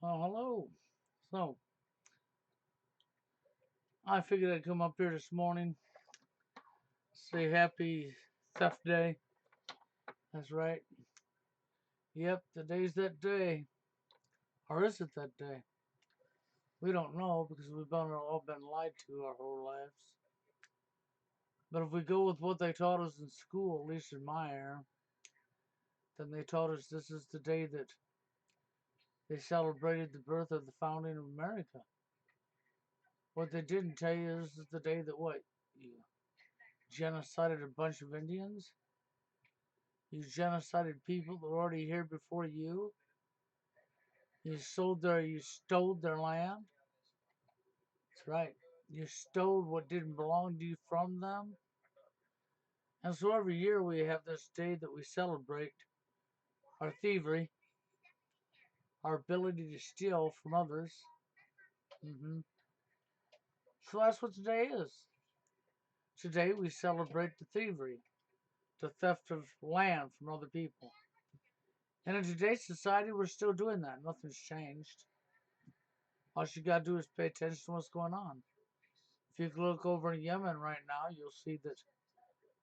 Oh, hello. So, I figured I'd come up here this morning, say happy theft day. That's right. Yep, today's that day. Or is it that day? We don't know because all been lied to our whole lives. But if we go with what they taught us in school, at least in my era, then they taught us this is the day that they celebrated the birth of the founding of America. What they didn't tell you is the day that what? You genocided a bunch of Indians? You genocided people that were already here before you. You stole their land. That's right. You stole what didn't belong to you from them. And so every year we have this day that we celebrate our thievery, our ability to steal from others. hmm So that's what today is. Today we celebrate the thievery, the theft of land from other people. And in today's society, we're still doing that. Nothing's changed. All you gotta do is pay attention to what's going on. If you look over in Yemen right now, you'll see that.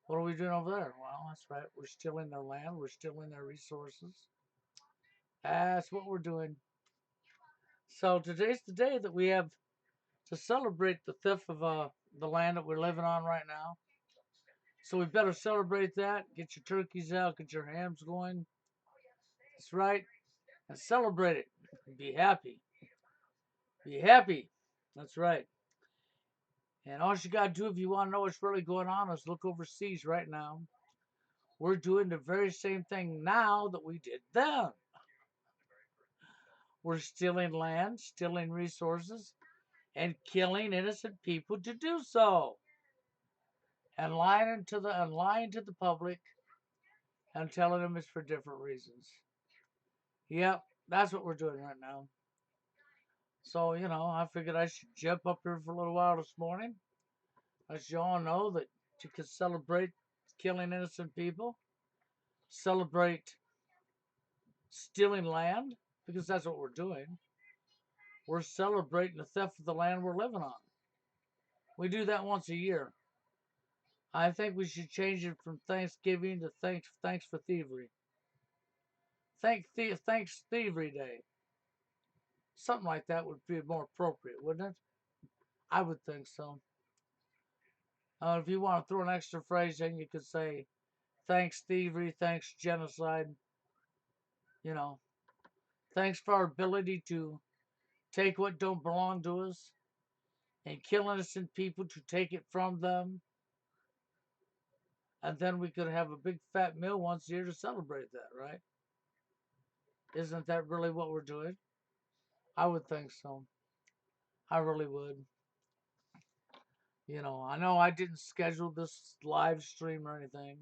What are we doing over there? Well, that's right. We're stealing their land. We're stealing their resources. That's what we're doing. So today's the day that we have to celebrate the theft of the land that we're living on right now. So we better celebrate that. Get your turkeys out. Get your hams going. That's right. And celebrate it. Be happy. Be happy. That's right. And all you got to do if you want to know what's really going on is look overseas right now. We're doing the very same thing now that we did then. We're stealing land, stealing resources, and killing innocent people to do so. And lying to the public and telling them it's for different reasons. Yep, that's what we're doing right now. So, I figured I should jump up here for a little while this morning. Let you all know that you can celebrate killing innocent people, celebrate stealing land, because that's what we're doing. We're celebrating the theft of the land we're living on. We do that once a year. I think we should change it from Thanksgiving to thanks for thievery. Thanks Thievery Day. Something like that would be more appropriate, wouldn't it? I would think so. If you want to throw an extra phrase in, you could say thanks thievery, thanks genocide. You know, thanks for our ability to take what don't belong to us and kill innocent people to take it from them. And then we could have a big fat meal once a year to celebrate that, right? Isn't that really what we're doing? I would think so. I really would. I know I didn't schedule this live stream or anything.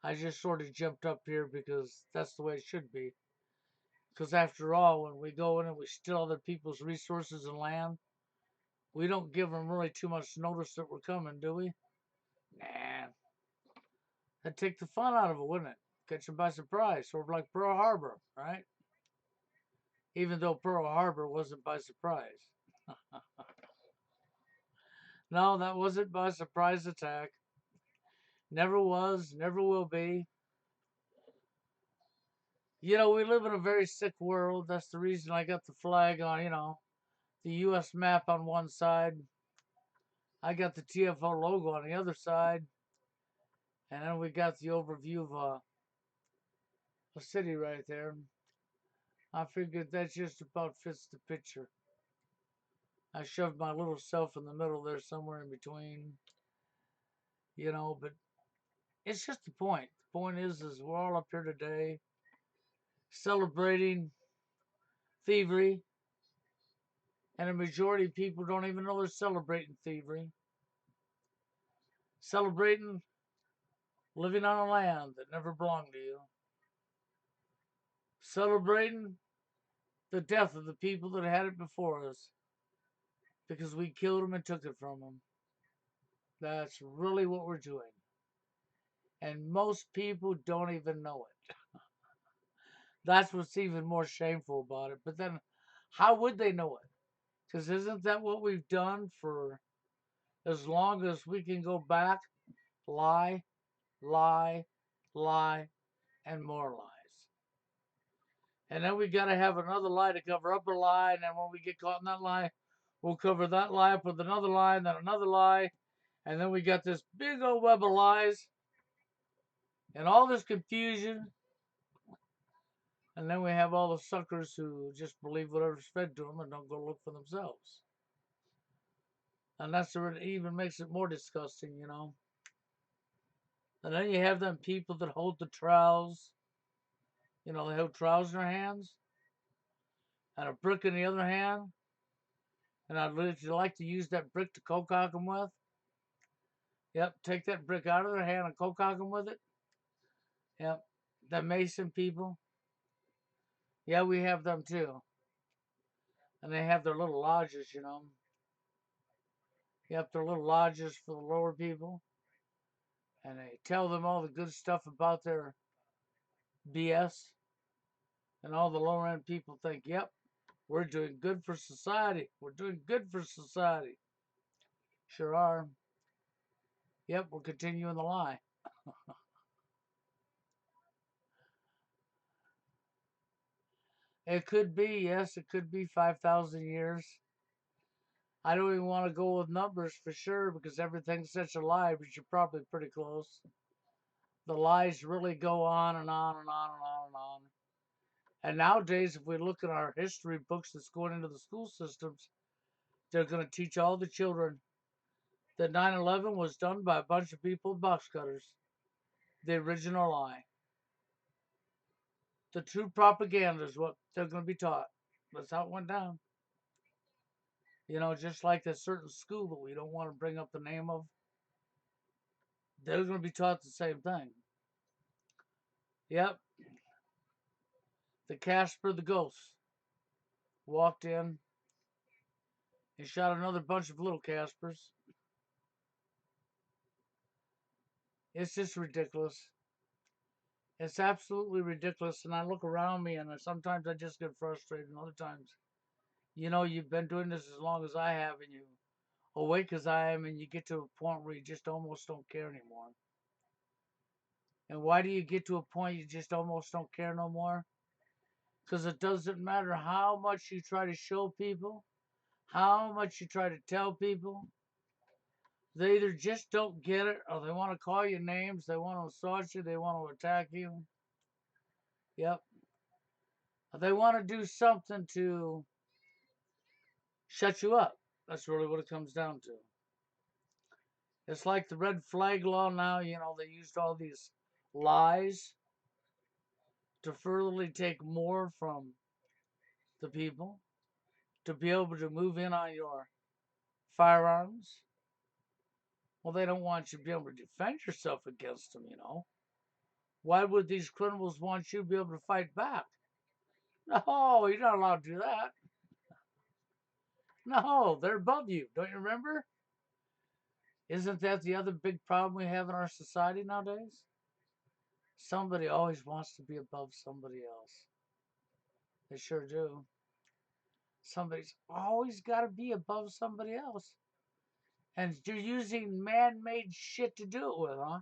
I just sort of jumped up here because that's the way it should be. Because after all, when we go in and we steal other people's resources and land, we don't give them really too much notice that we're coming, do we? Nah. That'd take the fun out of it, wouldn't it? Catch them by surprise, sort of like Pearl Harbor, right? Even though Pearl Harbor wasn't by surprise. No, that wasn't by surprise attack. Never was, never will be. We live in a very sick world. That's the reason I got the flag on, the U.S. map on one side. I got the TFL logo on the other side. And then we got the overview of a city right there. I figured that just about fits the picture. I shoved my little self in the middle there, somewhere in between, but it's just the point. The point is we're all up here today celebrating thievery, and a majority of people don't even know they're celebrating thievery. Celebrating living on a land that never belonged to you. Celebrating the death of the people that had it before us because we killed them and took it from them. That's really what we're doing. And most people don't even know it. That's what's even more shameful about it. But then How would they know it? Because isn't that what we've done for as long as we can go back? Lie, lie, lie, and more lies. And then we got to have another lie to cover up a lie. And then when we get caught in that lie, we'll cover that lie up with another lie, and then another lie. And then we got this big old web of lies and all this confusion. And then we have all the suckers who just believe whatever's fed to them and don't go look for themselves. And that's what even makes it more disgusting, you know. And then you have them people that hold the trowels. You know, they hold trowels in their hands and a brick in the other hand. And I'd like to use that brick to cock them with. Yep, take that brick out of their hand and cock them with it. Yep, the Mason people. Yeah, we have them too. And they have their little lodges, you know. Yep, their little lodges for the lower people. And they tell them all the good stuff about their BS. And all the lower end people think, yep, we're doing good for society. We're doing good for society. Sure are. Yep, we're continuing the lie. It could be, yes, it could be 5,000 years. I don't even want to go with numbers for sure because everything's such a lie, but you're probably pretty close. The lies really go on and on and on and on and on. And nowadays, if we look at our history books that's going into the school systems, they're going to teach all the children that 9/11 was done by a bunch of people with box cutters. The original lie. The true propaganda is what they're going to be taught. That's how it went down. You know, just like a certain school that we don't want to bring up the name of, they're going to be taught the same thing. Yep, the Casper the Ghost walked in and shot another bunch of little Caspers. It's just ridiculous. It's absolutely ridiculous. And I look around me and sometimes I just get frustrated. And other times, you know, you've been doing this as long as I have and you awake as I am and you get to a point where you just almost don't care anymore. And why do you get to a point you just almost don't care no more? Because it doesn't matter how much you try to show people, how much you try to tell people. They either just don't get it or they want to call you names, they want to assault you, they want to attack you. Yep. They want to do something to shut you up. That's really what it comes down to. It's like the red flag law now, you know, they used all these lies to furtherly take more from the people to be able to move in on your firearms. Well, they don't want you to be able to defend yourself against them, you know. Why would these criminals want you to be able to fight back? No, you're not allowed to do that. No, they're above you. Don't you remember? Isn't that the other big problem we have in our society nowadays? Somebody always wants to be above somebody else. They sure do. Somebody's always got to be above somebody else. And you're using man made shit to do it with, huh?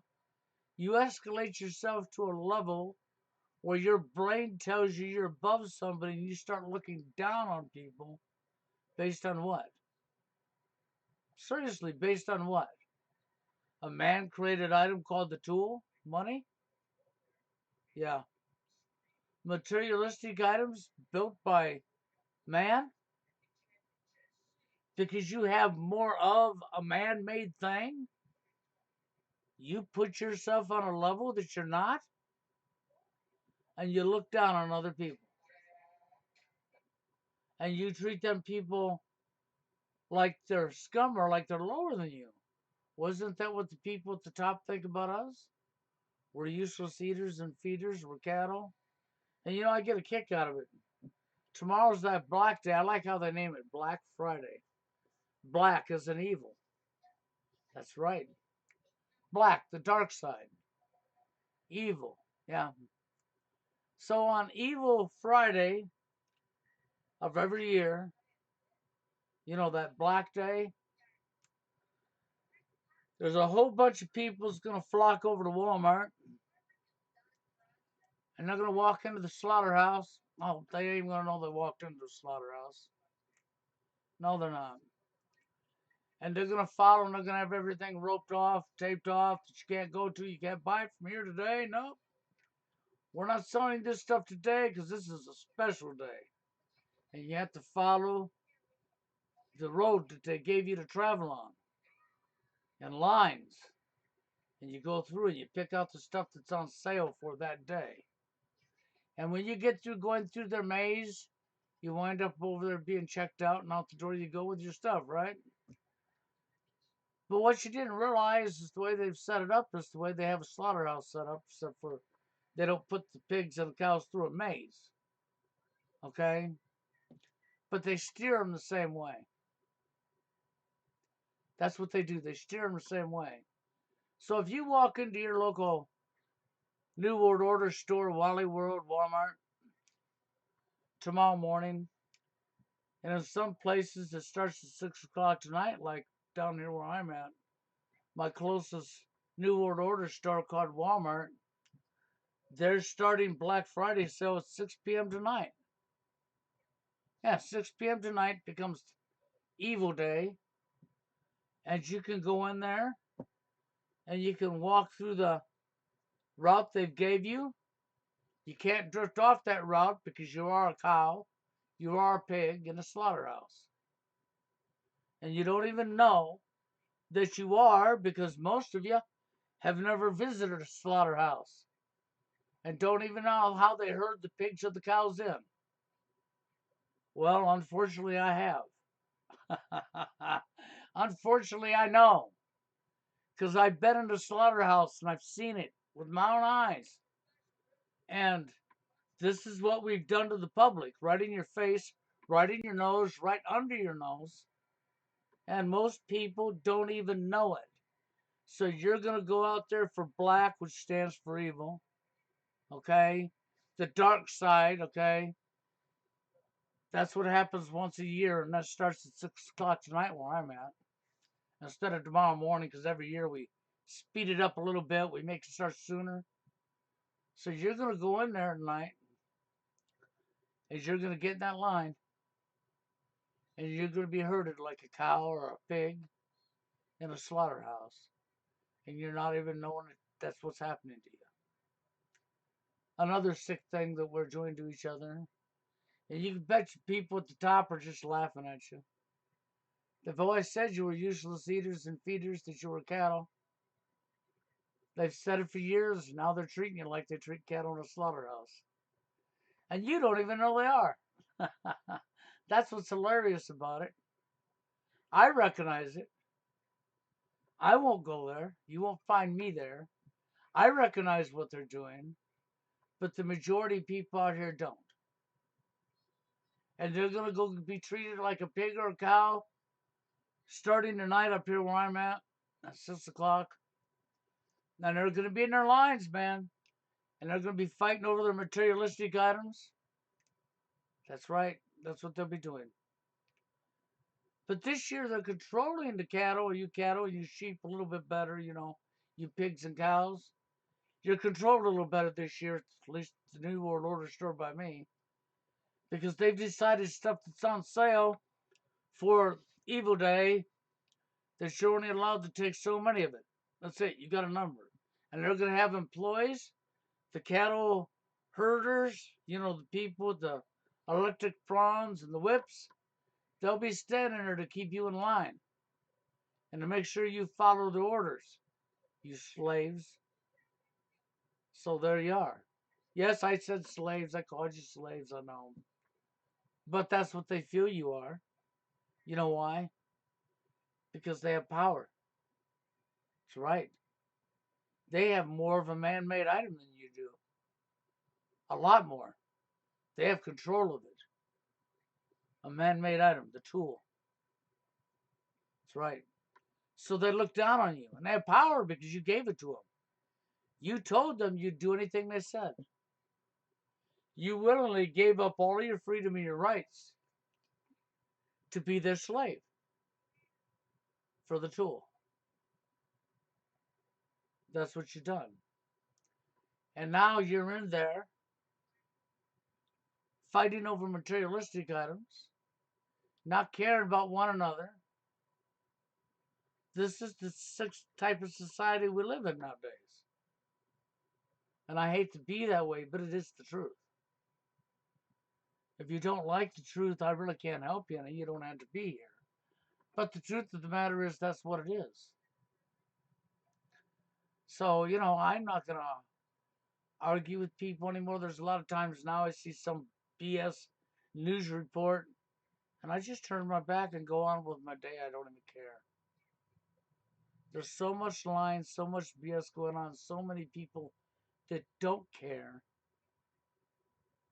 You escalate yourself to a level where your brain tells you you're above somebody and you start looking down on people based on what? Seriously, based on what? A man created item called the tool? Money? Yeah. Materialistic items built by man? Because you have more of a man made thing? You put yourself on a level that you're not? And you look down on other people. And you treat them people like they're scum or like they're lower than you. Wasn't that what the people at the top think about us? We're useless eaters and feeders, we're cattle. And you know, I get a kick out of it. Tomorrow's that black day. I like how they name it Black Friday. Black is an evil. That's right. Black, the dark side. Evil. Yeah. So on Evil Friday, of every year, that Black Day, there's a whole bunch of people's going to flock over to Walmart and they're going to walk into the slaughterhouse. Oh, they ain't even going to know they walked into the slaughterhouse. No, they're not. And they're going to follow and they're going to have everything roped off, taped off that you can't go to. You can't buy it from here today. Nope. We're not selling this stuff today because this is a special day. And you have to follow the road that they gave you to travel on and lines. And you go through and you pick out the stuff that's on sale for that day. And when you get through going through their maze, you wind up over there being checked out and out the door you go with your stuff, right? But what you didn't realize is the way they've set it up is the way they have a slaughterhouse set up, except for they don't put the pigs and the cows through a maze. Okay? But they steer them the same way. That's what they do. They steer them the same way. So if you walk into your local New World Order store, Wally World, Walmart, tomorrow morning, and in some places it starts at 6 o'clock tonight, like down here where I'm at, my closest New World Order store called Walmart, they're starting Black Friday sale at 6 p.m. tonight. Yeah, 6 p.m. tonight becomes Evil Day, and you can go in there and you can walk through the route they've gave you. You can't drift off that route because you are a cow, you are a pig in a slaughterhouse. And you don't even know that you are because most of you have never visited a slaughterhouse and don't even know how they herd the pigs or the cows in. Well, unfortunately, I have. Unfortunately, I know because I've been in a slaughterhouse and I've seen it with my own eyes. And this is what we've done to the public, right in your face, right in your nose, right under your nose. And most people don't even know it. So you're going to go out there for black, which stands for evil. Okay? The dark side, okay? That's what happens once a year, and that starts at 6 o'clock tonight where I'm at. Instead of tomorrow morning, because every year we speed it up a little bit, we make it start sooner. So you're going to go in there tonight, and you're going to get in that line, and you're going to be herded like a cow or a pig in a slaughterhouse. And you're not even knowing that's what's happening to you. Another sick thing that we're doing to each other. And you can bet you people at the top are just laughing at you. They've always said you were useless eaters and feeders, that you were cattle. They've said it for years. Now they're treating you like they treat cattle in a slaughterhouse. And you don't even know they are. That's what's hilarious about it. I recognize it. I won't go there. You won't find me there. I recognize what they're doing, but the majority of people out here don't. And they're going to go be treated like a pig or a cow starting tonight up here where I'm at 6 o'clock. And they're going to be in their lines, man. And they're going to be fighting over their materialistic items. That's right. That's what they'll be doing. But this year they're controlling the cattle, you sheep a little bit better, you pigs and cows. You're controlled a little better this year, at least the New World Order store by me. Because they've decided stuff that's on sale for Evil Day that you're only allowed to take so many of it. That's it. You got a number. And they're going to have employees, the cattle herders, the people with the electric prongs and the whips. They'll be standing there to keep you in line and to make sure you follow the orders, you slaves. So there you are. Yes, I said slaves. I called you slaves, I know. But that's what they feel you are. You know why? Because they have power. That's right. They have more of a man-made item than you do. A lot more. They have control of it. A man-made item, the tool. That's right. So they look down on you. And they have power because you gave it to them. You told them you'd do anything they said. You willingly gave up all of your freedom and your rights to be their slave for the tool. That's what you've done. And now you're in there fighting over materialistic items, not caring about one another. This is the sixth type of society we live in nowadays. And I hate to be that way, but it is the truth. If you don't like the truth, I really can't help you, and you don't have to be here. But the truth of the matter is, that's what it is. So, I'm not going to argue with people anymore. There's a lot of times now I see some BS news report, and I just turn my back and go on with my day. I don't even care. There's so much lying, so much BS going on, so many people that don't care.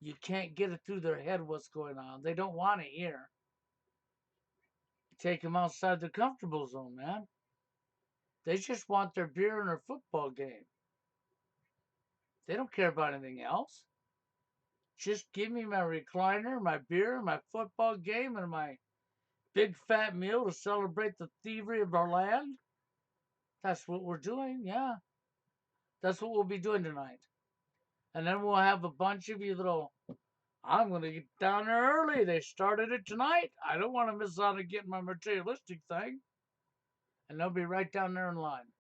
You can't get it through their head what's going on. They don't want to hear. Take them outside their comfortable zone, man. They just want their beer and their football game. They don't care about anything else. Just give me my recliner, my beer, my football game, and my big fat meal to celebrate the thievery of our land. That's what we're doing, yeah. That's what we'll be doing tonight. And then we'll have a bunch of you that'll, I'm going to get down there early. They started it tonight. I don't want to miss out on getting my materialistic thing. And they'll be right down there in line.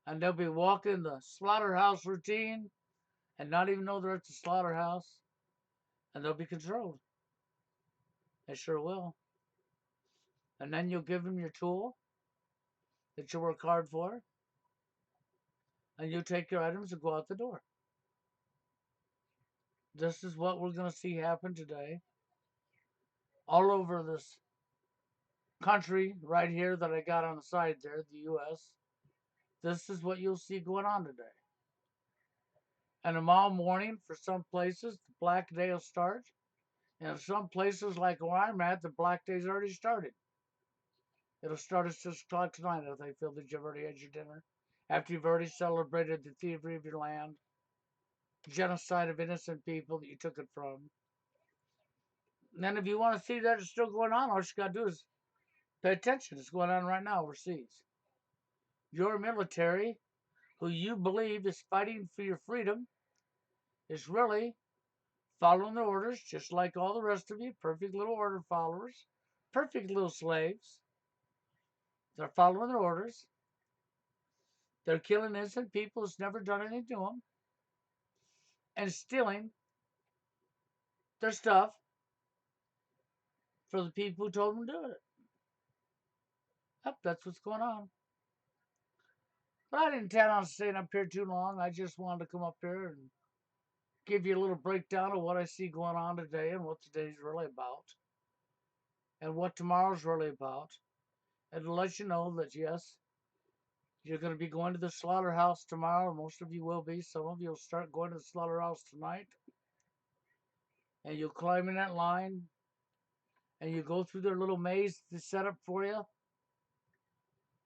And they'll be walking the slaughterhouse routine and not even know they're at the slaughterhouse. And they'll be controlled. They sure will. And then you'll give them your tool that you work hard for. And you take your items and go out the door. This is what we're going to see happen today. All over this country right here that I got on the side there, the U.S. This is what you'll see going on today. And tomorrow morning, for some places, the Black Day will start. And in some places, like where I'm at, the Black Day's already started. It'll start at 6 o'clock tonight if they feel that you've already had your dinner. After you've already celebrated the thievery of your land, genocide of innocent people that you took it from. And then if you want to see that it's still going on, all you got to do is pay attention. It's going on right now overseas. Your military, who you believe is fighting for your freedom, is really following the orders, just like all the rest of you, perfect little order followers, perfect little slaves. They're following their orders. They're killing innocent people who's never done anything to them and stealing their stuff for the people who told them to do it. Yep, that's what's going on. But I didn't intend on staying up here too long. I just wanted to come up here and give you a little breakdown of what I see going on today and what today's really about and what tomorrow's really about. And to let you know that, yes, you're going to be going to the slaughterhouse tomorrow. Most of you will be. Some of you will start going to the slaughterhouse tonight. And you'll climb in that line and you go through their little maze they set up for you.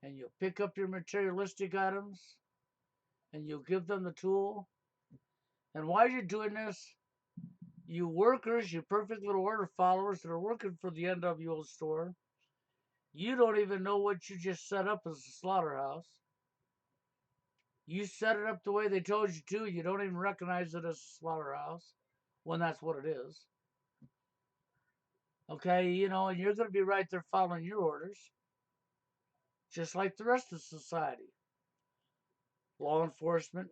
And you'll pick up your materialistic items and you'll give them the tool. And while you're doing this, you workers, you perfect little order followers that are working for the NWO store, you don't even know what you just set up as a slaughterhouse. You set it up the way they told you to. You don't even recognize it as a slaughterhouse when that's what it is. Okay, and you're going to be right there following your orders, just like the rest of society. Law enforcement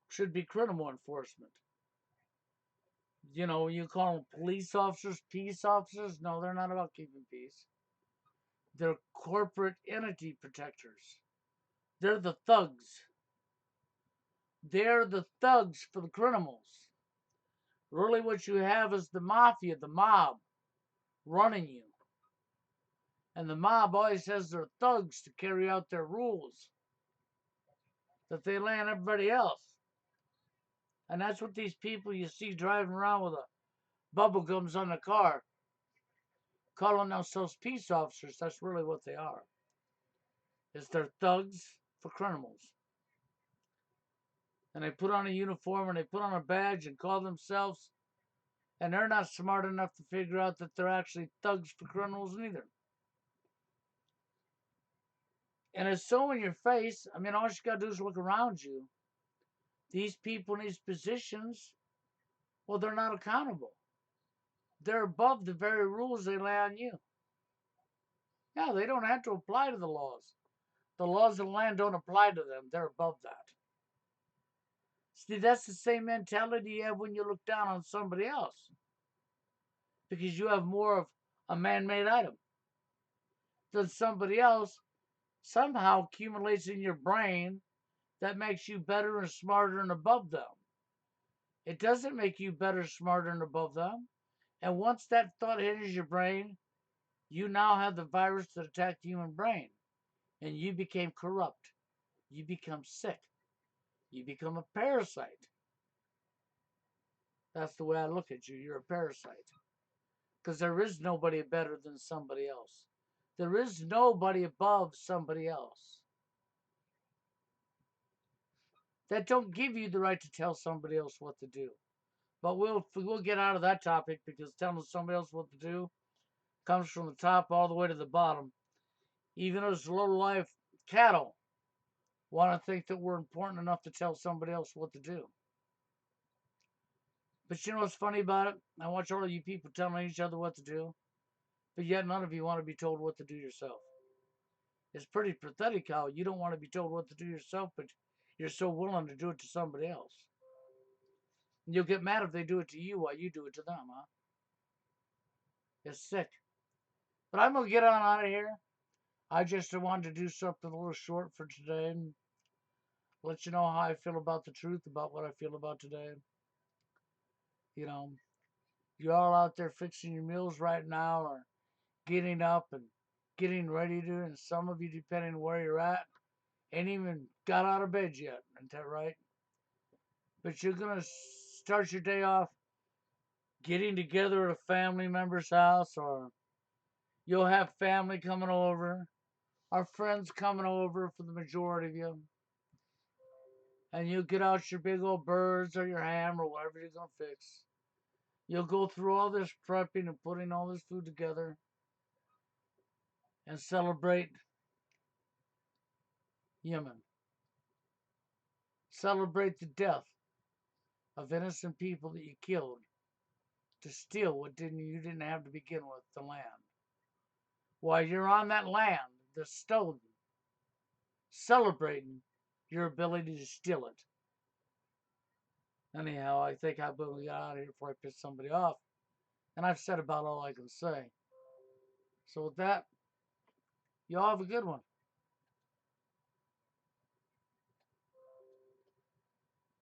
should be criminal enforcement. You call them police officers, peace officers. No, they're not about keeping peace. They're corporate entity protectors. They're the thugs. They're the thugs for the criminals. Really, what you have is the mafia, the mob, running you. And the mob always has their thugs to carry out their rules that they lay on everybody else. And that's what these people you see driving around with a bubble gums on the car, calling themselves peace officers. That's really what they are. Is they're thugs for criminals. And they put on a uniform and they put on a badge and call themselves And they're not smart enough to figure out that they're actually thugs for criminals neither. And it's so in your face. I mean, all you got to do is look around you. These people in these positions, well, they're not accountable. They're above the very rules they lay on you. Yeah, they don't have to apply to the laws. The laws of the land don't apply to them. They're above that. See, that's the same mentality you have when you look down on somebody else. Because you have more of a man-made item than somebody else somehow accumulates in your brain that makes you better and smarter and above them. It doesn't make you better, smarter, and above them. And once that thought enters your brain, you now have the virus that attacked the human brain. And you became corrupt. You become sick. You become a parasite. That's the way I look at you. You're a parasite. Because there is nobody better than somebody else. There is nobody above somebody else. That don't give you the right to tell somebody else what to do. But we'll get out of that topic because telling somebody else what to do comes from the top all the way to the bottom. Even those low life cattle want to think that we're important enough to tell somebody else what to do. But you know what's funny about it? I watch all of you people telling each other what to do, but yet none of you want to be told what to do yourself. It's pretty pathetic how you don't want to be told what to do yourself, but you're so willing to do it to somebody else. And you'll get mad if they do it to you while you do it to them, huh? It's sick. But I'm going to get on out of here. I just wanted to do something a little short for today and let you know how I feel about the truth, about what I feel about today. You know, you're all out there fixing your meals right now or getting up and getting ready to, and some of you, depending on where you're at, ain't even got out of bed yet. Isn't that right? But you're going to start your day off getting together at a family member's house, or you'll have family coming over, or friends coming over for the majority of you. And you'll get out your big old birds or your ham or whatever you're going to fix. You'll go through all this prepping and putting all this food together and celebrate Yemen. Celebrate the death of innocent people that you killed to steal what you didn't have to begin with, the land. While you're on that land that's stolen, celebrating your ability to steal it. Anyhow, I think I better get out of here before I piss somebody off. And I've said about all I can say. So with that, y'all have a good one.